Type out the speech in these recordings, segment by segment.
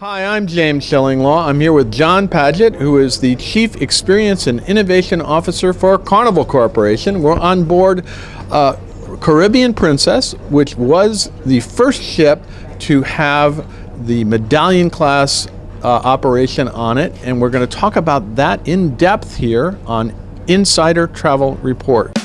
Hi, I'm James Shillinglaw. I'm here with John Padgett, who is the Chief Experience and Innovation Officer for Carnival Corporation. We're on board Caribbean Princess, which was the first ship to have the Medallion class operation on it, and we're going to talk about that in depth here on Insider Travel Report.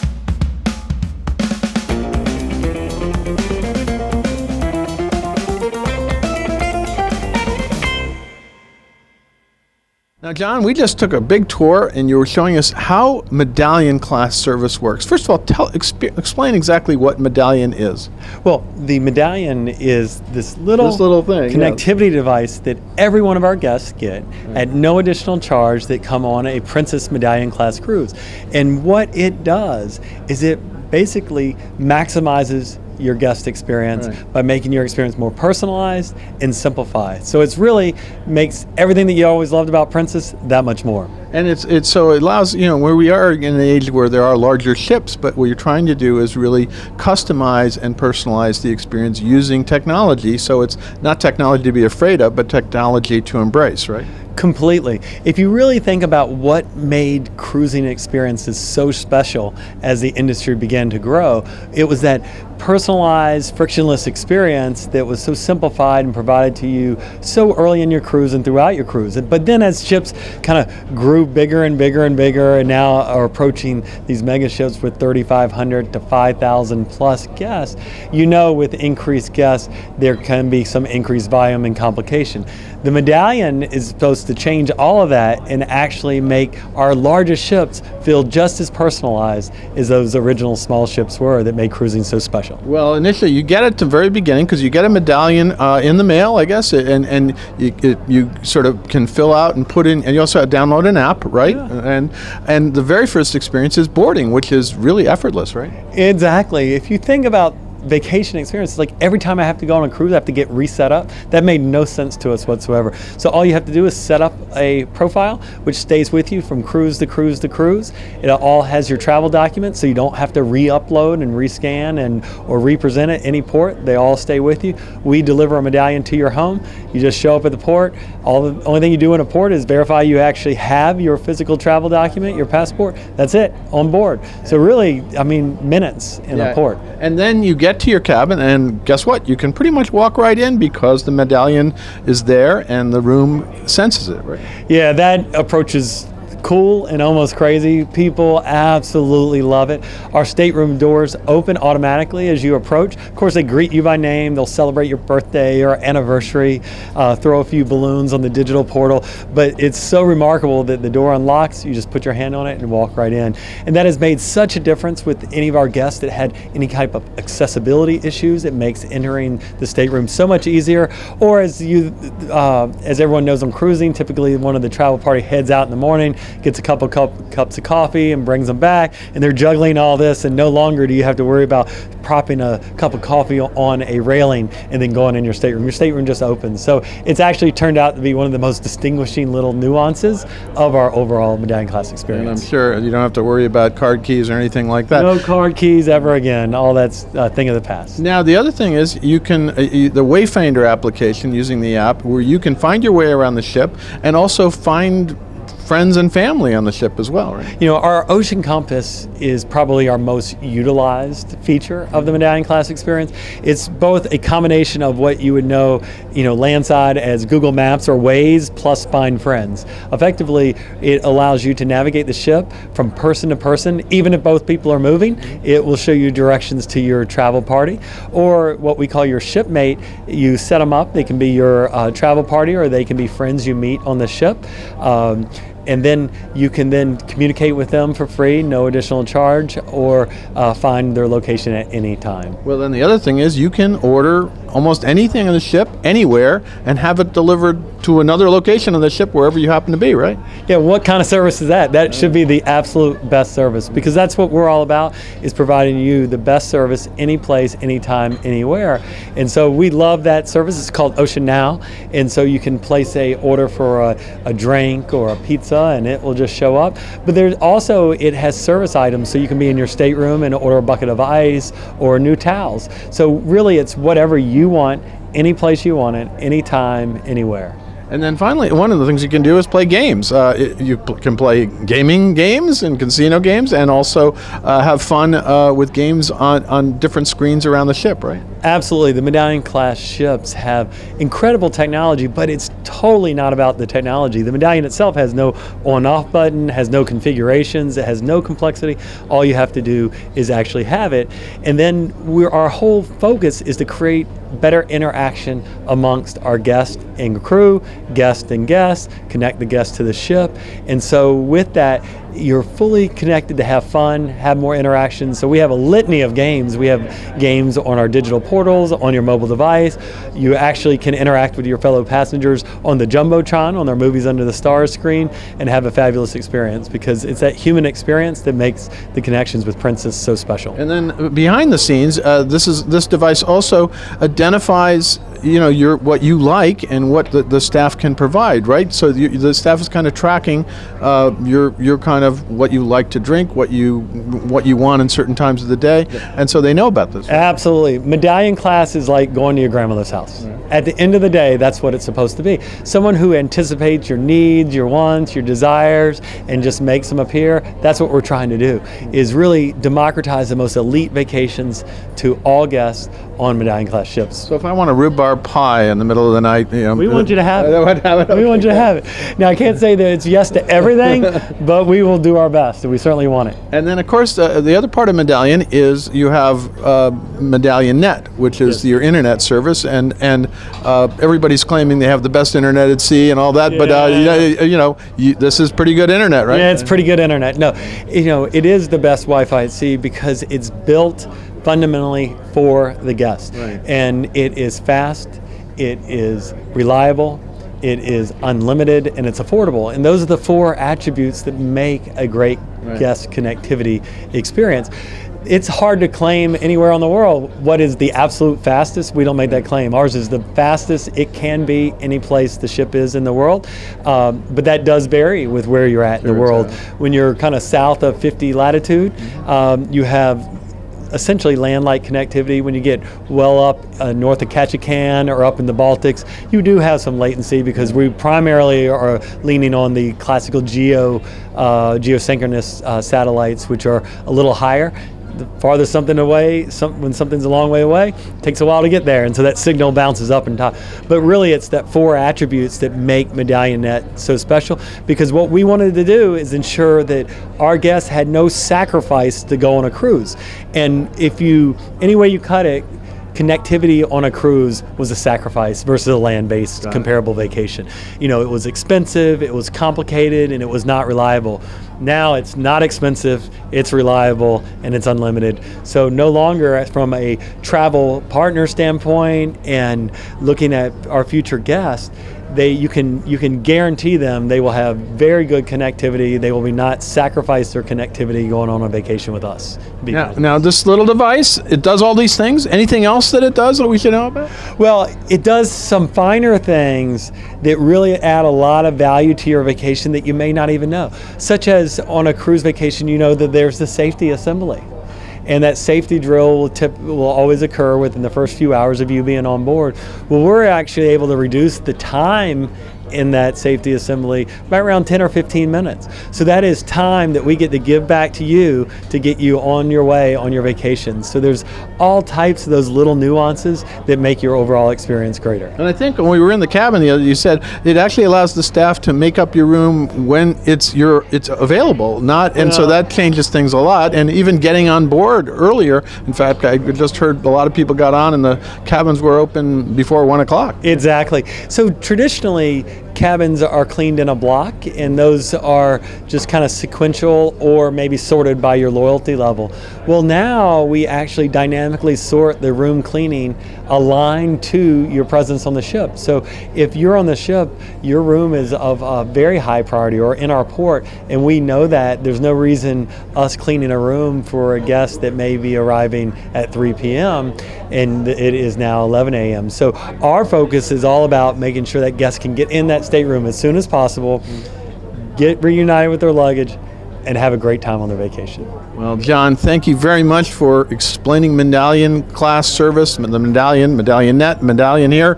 Now, John, we just took a big tour, and you were showing us how Medallion class service works. First of all, explain exactly what Medallion is. Well, the Medallion is this little thing, connectivity device that every one of our guests get at no additional charge that come on a Princess Medallion class cruise. And what it does is it basically maximizes your guest experience by making your experience more personalized and simplified. So it's really makes everything that you always loved about Princess that much more. And it's so it allows, where we are in an age where there are larger ships, but what you're trying to do is really customize and personalize the experience using technology. So it's not technology to be afraid of, but technology to embrace, right? Completely. If you really think about what made cruising experiences so special as the industry began to grow, it was that personalized, frictionless experience that was so simplified and provided to you so early in your cruise and throughout your cruise. But then as ships kind of grew bigger and bigger and bigger and now are approaching these mega ships with 3,500 to 5,000 plus guests, with increased guests, there can be some increased volume and complication. The Medallion is supposed to change all of that and actually make our largest ships feel just as personalized as those original small ships were that made cruising so special. Well, initially you get it at the very beginning because you get a Medallion in the mail, I guess, and you sort of can fill out and put in, and you also download an app, right? Yeah. And the very first experience is boarding, which is really effortless, right? Exactly. If you think about vacation experience, it's like every time I have to go on a cruise, I have to get reset up. That made no sense to us whatsoever. So all you have to do is set up a profile, which stays with you from cruise to cruise to cruise. It all has your travel documents, so you don't have to re-upload and rescan or represent it any port. They all stay with you. We deliver a Medallion to your home. You just show up at the port. The only thing you do in a port is verify you actually have your physical travel document, your passport. That's it, on board. So really, minutes in a port. And then you get to your cabin, and guess what? You can pretty much walk right in because the Medallion is there and the room senses it, right? Yeah, that approach is cool and almost crazy. People absolutely love it. Our stateroom doors open automatically as you approach. Of course, they greet you by name. They'll celebrate your birthday or anniversary, throw a few balloons on the digital portal. But it's so remarkable that the door unlocks. You just put your hand on it and walk right in. And that has made such a difference with any of our guests that had any type of accessibility issues. It makes entering the stateroom so much easier. Or as everyone knows on cruising, typically one of the travel party heads out in the morning, gets a couple cups of coffee and brings them back, and they're juggling all this, and no longer do you have to worry about propping a cup of coffee on a railing and then going in your stateroom. Your stateroom just opens. So it's actually turned out to be one of the most distinguishing little nuances of our overall Medallion class experience. And I'm sure you don't have to worry about card keys or anything like that. No card keys ever again. All that's a thing of the past. Now, the other thing is you can, the Wayfinder application using the app, where you can find your way around the ship and also find friends and family on the ship as well, right? Our Ocean Compass is probably our most utilized feature of the Medallion class experience. It's both a combination of what you would know, landside as Google Maps or Waze plus find friends. Effectively, it allows you to navigate the ship from person to person. Even if both people are moving, it will show you directions to your travel party. Or what we call your shipmate, you set them up. They can be your travel party, or they can be friends you meet on the ship. And then you can then communicate with them for free, no additional charge, or find their location at any time. Well, then the other thing is you can order almost anything on the ship, anywhere, and have it delivered to another location on the ship wherever you happen to be, right? Yeah, what kind of service is that? That should be the absolute best service, because that's what we're all about, is providing you the best service any place, anytime, anywhere. And so we love that service. It's called Ocean Now, and so you can place a order for a drink or a pizza, and it will just show up. But there's also, it has service items, so you can be in your stateroom and order a bucket of ice or new towels. So really, it's whatever you want, any place you want it, anytime, anywhere. And then finally, one of the things you can do is play games. You can play gaming games and casino games, and also have fun with games on different screens around the ship, right? Absolutely. The Medallion class ships have incredible technology, but it's totally not about the technology. The Medallion itself has no on-off button, has no configurations, it has no complexity. All you have to do is actually have it. And then our whole focus is to create better interaction amongst our guests and crew, guests and guests, connect the guests to the ship. And so with that, you're fully connected to have fun, have more interactions. So we have a litany of games. We have games on our digital portals, on your mobile device. You actually can interact with your fellow passengers on the Jumbotron, on their Movies Under the Stars screen, and have a fabulous experience, because it's that human experience that makes the connections with Princess so special. And then behind the scenes, this device also identifies what you like and what the staff can provide, right? So the staff is kind of tracking your kind of what you like to drink, what you want in certain times of the day, and so they know about this. Right? Absolutely. Medallion class is like going to your grandmother's house. Right. At the end of the day, that's what it's supposed to be. Someone who anticipates your needs, your wants, your desires, and just makes them appear. That's what we're trying to do, is really democratize the most elite vacations to all guests on Medallion class ships. So if I want a rhubarb pie in the middle of the night, we want you to have it. We want you to have it. Now, I can't say that it's yes to everything, but we will do our best, and we certainly want it. And then, of course, the other part of Medallion is you have Medallion Net, which is your internet service, and everybody's claiming they have the best internet at sea and all that, but this is pretty good internet, right? Yeah, it's pretty good internet. No, it is the best Wi-Fi at sea because it's built fundamentally for the guest. Right. And it is fast, it is reliable, it is unlimited, and it's affordable. And those are the four attributes that make a great guest connectivity experience. It's hard to claim anywhere on the world what is the absolute fastest. We don't make that claim. Ours is the fastest it can be any place the ship is in the world. But that does vary with where you're at in the world. When you're kind of south of 50 latitude, you have essentially land-like connectivity. When you get well up north of Ketchikan or up in the Baltics, you do have some latency because we primarily are leaning on the classical geosynchronous satellites, which are a little higher. The farthest something away, when something's a long way away, it takes a while to get there, and so that signal bounces up and top. But really, it's that four attributes that make Medallion Net so special, because what we wanted to do is ensure that our guests had no sacrifice to go on a cruise. And any way you cut it, connectivity on a cruise was a sacrifice versus a land-based comparable vacation. It was expensive, it was complicated, and it was not reliable. Now it's not expensive, it's reliable, and it's unlimited. So no longer from a travel partner standpoint and looking at our future guests, you can guarantee them they will have very good connectivity. They will not sacrifice their connectivity going on a vacation with us. Now this little device, it does all these things. Anything else that it does that we should know about? Well, it does some finer things that really add a lot of value to your vacation that you may not even know. Such as on a cruise vacation, that there's the safety assembly. And that safety drill will always occur within the first few hours of you being on board. Well, we're actually able to reduce the time in that safety assembly by around 10 or 15 minutes. So that is time that we get to give back to you to get you on your way on your vacation. So there's all types of those little nuances that make your overall experience greater. And I think when we were in the cabin the other, you said it actually allows the staff to make up your room when it's available, so that changes things a lot. And even getting on board earlier, in fact, I just heard a lot of people got on and the cabins were open before 1 o'clock. Exactly. So traditionally, cabins are cleaned in a block, and those are just kind of sequential or maybe sorted by your loyalty level. Well, now we actually dynamically sort the room cleaning aligned to your presence on the ship. So if you're on the ship, your room is of a very high priority or in our port, and we know that there's no reason us cleaning a room for a guest that may be arriving at 3 p.m. and it is now 11 a.m. So our focus is all about making sure that guests can get in that stateroom as soon as possible, get reunited with their luggage, and have a great time on their vacation. Well, John, thank you very much for explaining Medallion class service, the Medallion, Medallionette, Medallion here.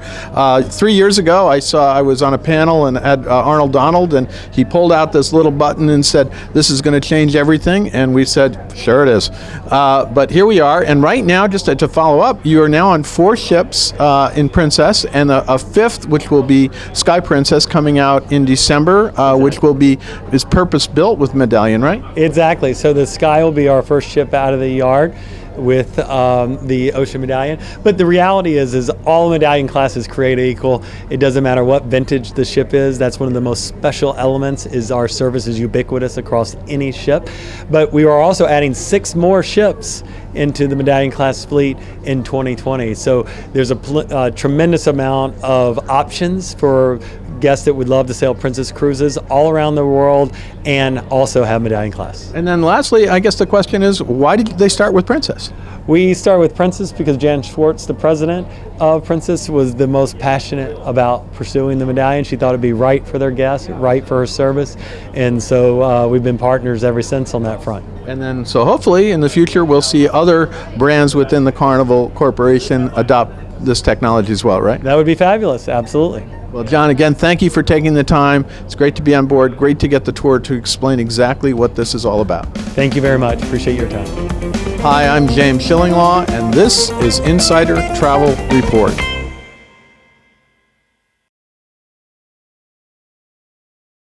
3 years ago, I was on a panel and had Arnold Donald, and he pulled out this little button and said, "This is going to change everything." And we said, "Sure it is." But here we are, and right now, just to follow up, you are now on 4 ships in Princess, and a 5th, which will be Sky Princess, coming out in December, which is purpose-built with Medallion, right? Exactly. So the Sky will be our first ship out of the yard with the Ocean Medallion. But the reality is all Medallion classes created equal. It doesn't matter what vintage the ship is. That's one of the most special elements, is our service is ubiquitous across any ship. But we are also adding 6 more ships into the Medallion class fleet in 2020. So there's a tremendous amount of options for guests that would love to sail Princess cruises all around the world and also have Medallion class. And then lastly, I guess the question is, why did they start with Princess? We started with Princess because Jan Schwartz, the president of Princess, was the most passionate about pursuing the Medallion. She thought it'd be right for their guests, right for her service, and so we've been partners ever since on that front. And then, so hopefully in the future, we'll see other brands within the Carnival Corporation adopt this technology as well, right? That would be fabulous, absolutely. Well, John, again, thank you for taking the time. It's great to be on board. Great to get the tour to explain exactly what this is all about. Thank you very much. Appreciate your time. Hi, I'm James Shillinglaw, and this is Insider Travel Report.